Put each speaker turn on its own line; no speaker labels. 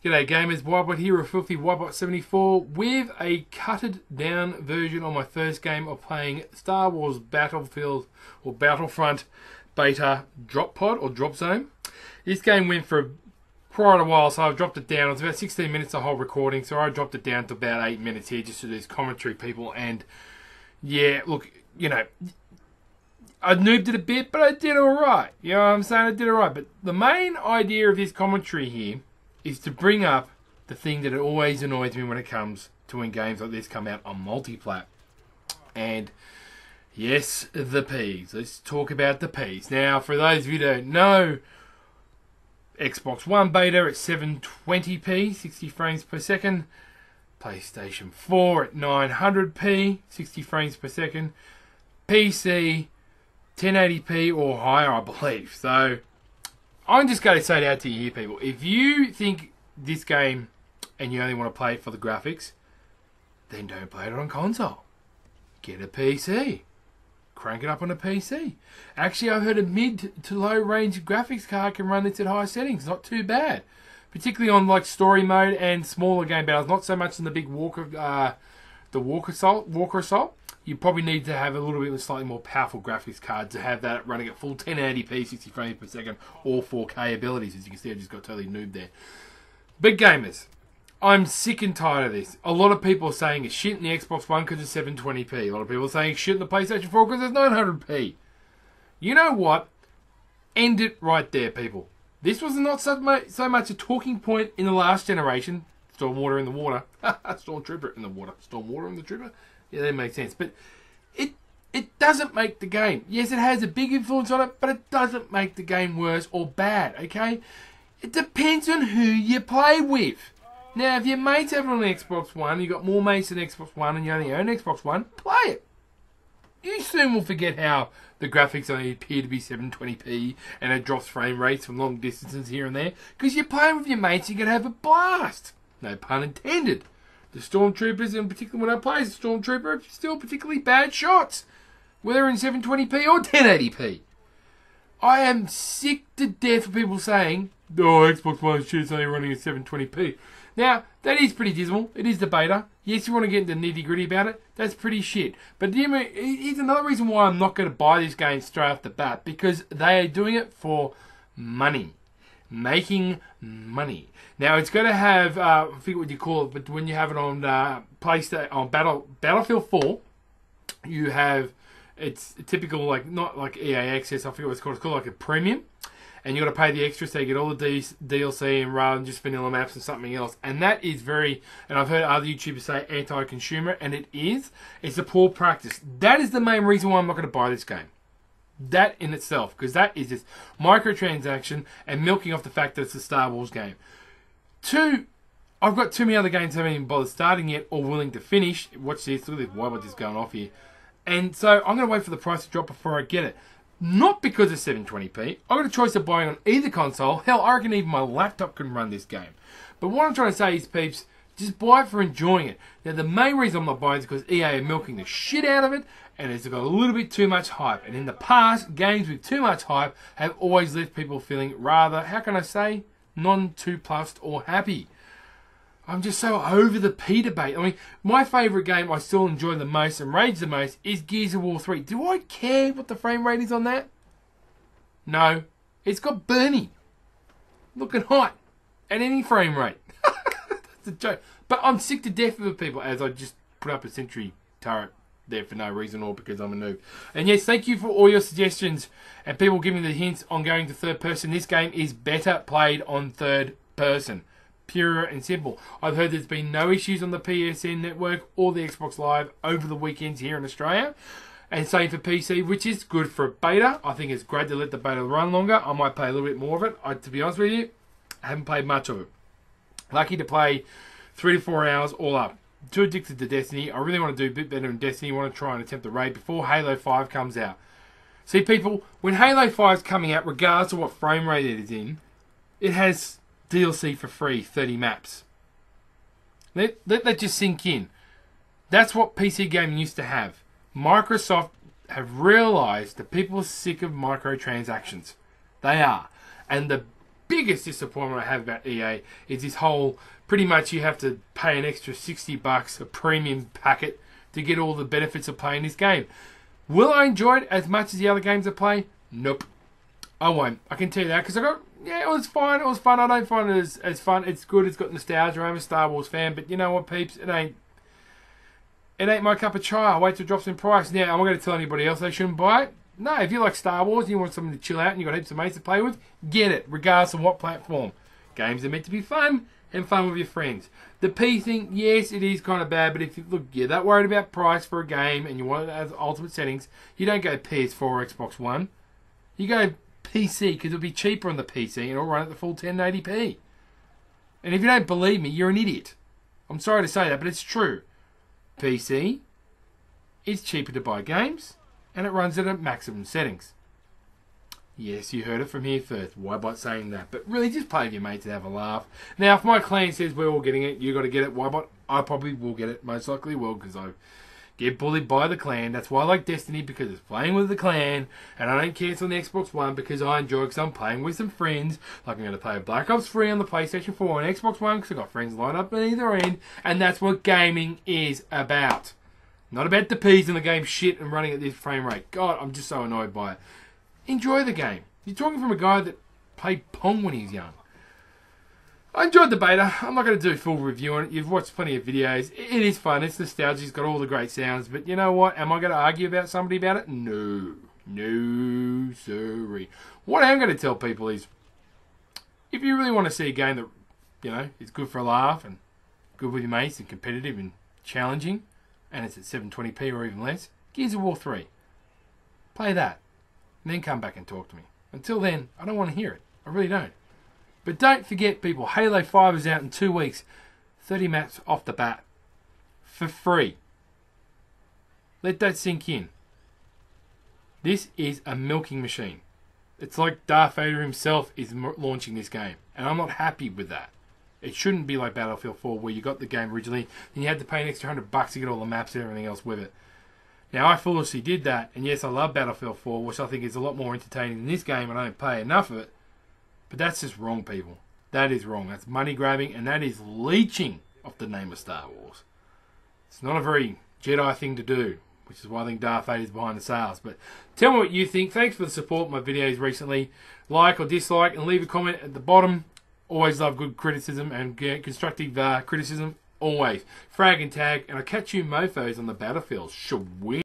G'day gamers, Whitebot here with Filthy Whitebot 74 with a cutted down version on my first game of playing Star Wars Battlefield or Battlefront Beta Drop Pod or Drop Zone. This game went for quite a while, so I've dropped it down. It was about 16 minutes the whole recording, so I dropped it down to about 8 minutes here just to do this commentary, people. And yeah, look, you know, I noobed it a bit, but I did alright. You know what I'm saying? I did alright. But the main idea of this commentary here is to bring up the thing that always annoys me when it comes to when games like this come out on multiplat. And yes, the P's. Let's talk about the P's. Now, for those of you who don't know, Xbox One beta at 720p, 60 frames per second. PlayStation 4 at 900p, 60 frames per second. PC, 1080p or higher, I believe. So I'm just going to say it out to you here, people. If you think this game and you only want to play it for the graphics, then don't play it on console. Get a PC. Crank it up on a PC. Actually, I've heard a mid to low range graphics card can run this at high settings. Not too bad. Particularly on like story mode and smaller game battles. Not so much in the big Walker Assault. You probably need to have a little bit of a slightly more powerful graphics card to have that running at full 1080p, 60 frames per second, or 4K abilities. As you can see, I just got totally noobed there. But gamers, I'm sick and tired of this. A lot of people are saying it's shit in the Xbox One because it's 720p. A lot of people are saying it's shit in the PlayStation 4 because it's 900p. You know what? End it right there, people. This was not so much a talking point in the last generation. Stormwater in the water. Stormtrooper in the water. Stormwater in the trooper. Yeah, that makes sense. But it doesn't make the game. Yes, it has a big influence on it, but it doesn't make the game worse or bad, okay? It depends on who you play with. Now, if your mates have it on the Xbox One, you've got more mates than Xbox One, and you only own Xbox One, play it. You soon will forget how the graphics only appear to be 720p and it drops frame rates from long distances here and there. Because you're playing with your mates, you're going to have a blast. No pun intended. The Stormtroopers, in particular when I play as a Stormtrooper, are still particularly bad shots. Whether in 720p or 1080p. I am sick to death of people saying, oh, Xbox One shit, it's only running at 720p. Now, that is pretty dismal. It is the beta. Yes, you want to get into nitty gritty about it. That's pretty shit. But here's another reason why I'm not going to buy this game straight off the bat. Because they are doing it for money. Making money. Now, it's going to have, I forget what you call it, but when you have it on PlayStation, on Battlefield 4, you have, it's typical, like, not like EA Access, I forget what it's called like a premium. And you've got to pay the extra so you get all the DLC and rather than just vanilla maps and something else. And that is very, and I've heard other YouTubers say anti-consumer, and it is. It's a poor practice. That is the main reason why I'm not going to buy this game. That in itself, because that is just microtransaction and milking off the fact that it's a Star Wars game. Two, I've got too many other games I haven't even bothered starting yet or willing to finish. Watch this, look at this Whitebot just going off here. And so I'm going to wait for the price to drop before I get it. Not because it's 720p. I've got a choice of buying on either console. Hell, I reckon even my laptop can run this game. But what I'm trying to say is, peeps, just buy it for enjoying it. Now, the main reason I'm not buying it is because EA are milking the shit out of it, and it's got a little bit too much hype. And in the past, games with too much hype have always left people feeling rather, how can I say, non-too-plussed or happy. I'm just so over the P debate. I mean, my favourite game I still enjoy the most and rage the most is Gears of War 3. Do I care what the frame rate is on that? No. It's got Bernie looking hot at any frame rate. That's a joke. But I'm sick to death of the people as I just put up a sentry turret there for no reason or because I'm a noob. And yes, thank you for all your suggestions and people giving the hints on going to third person. This game is better played on third person. Pure and simple. I've heard there's been no issues on the PSN network or the Xbox Live over the weekends here in Australia. And same for PC, which is good for a beta. I think it's great to let the beta run longer. I might play a little bit more of it. To be honest with you, I haven't played much of it. Lucky to play 3 to 4 hours all up. Too addicted to Destiny. I really want to do a bit better in Destiny. I want to try and attempt the raid before Halo 5 comes out. See, people, when Halo 5 is coming out, regardless of what frame rate it is in, it has DLC for free, 30 maps. Let that just sink in. That's what PC gaming used to have. Microsoft have realised that people are sick of microtransactions. They are. And the biggest disappointment I have about EA is this whole, pretty much you have to pay an extra $60, a premium packet, to get all the benefits of playing this game. Will I enjoy it as much as the other games I play? Nope. I won't. I can tell you that, because it was fine. It was fun. I don't find it as fun. It's good. It's got nostalgia. I'm a Star Wars fan, but you know what, peeps? It ain't my cup of chai. I'll wait till it drops in price. Now, am I going to tell anybody else they shouldn't buy it? No, if you like Star Wars and you want something to chill out and you've got heaps of mates to play with, get it, regardless of what platform. Games are meant to be fun, and fun with your friends. The P thing, yes, it is kind of bad, but if you look, you're that worried about price for a game and you want it as ultimate settings, you don't go PS4 or Xbox One. You go PC, because it'll be cheaper on the PC and it'll run at the full 1080p. And if you don't believe me, you're an idiot. I'm sorry to say that, but it's true. PC, it's cheaper to buy games, and it runs at maximum settings. Yes, you heard it from here first. Why bot saying that? But really, just play with your mates and have a laugh. Now, if my clan says we're all getting it, you got to get it. Why bot? I probably will get it. Most likely will, because I get bullied by the clan. That's why I like Destiny, because it's playing with the clan, and I don't cancel on the Xbox One because I enjoy it, because I'm playing with some friends. Like I'm going to play Black Ops 3 on the PlayStation 4 and Xbox One, because I've got friends lined up on either end, and that's what gaming is about. Not about the P's in the game shit and running at this frame rate. God, I'm just so annoyed by it. Enjoy the game. You're talking from a guy that played Pong when he was young. I enjoyed the beta. I'm not going to do a full review on it. You've watched plenty of videos. It is fun. It's nostalgic. It's got all the great sounds. But you know what? Am I going to argue about somebody about it? No. No, sorry. What I am going to tell people is, if you really want to see a game that, you know, is good for a laugh and good with your mates and competitive and challenging, and it's at 720p or even less, Gears of War 3. Play that. And then come back and talk to me. Until then, I don't want to hear it. I really don't. But don't forget, people, Halo 5 is out in 2 weeks. 30 maps off the bat. For free. Let that sink in. This is a milking machine. It's like Darth Vader himself is launching this game. And I'm not happy with that. It shouldn't be like Battlefield 4, where you got the game originally, then you had to pay an extra $100 to get all the maps and everything else with it. Now, I foolishly did that, and yes, I love Battlefield 4, which I think is a lot more entertaining than this game, and I don't pay enough of it. But that's just wrong, people. That is wrong. That's money grabbing, and that is leeching off the name of Star Wars. It's not a very Jedi thing to do, which is why I think Darth Vader is behind the sales. But tell me what you think. Thanks for the support of my videos recently. Like or dislike, and leave a comment at the bottom. Always love good criticism and constructive criticism. Always. Frag and tag, and I'll catch you mofos on the battlefield. Shawee.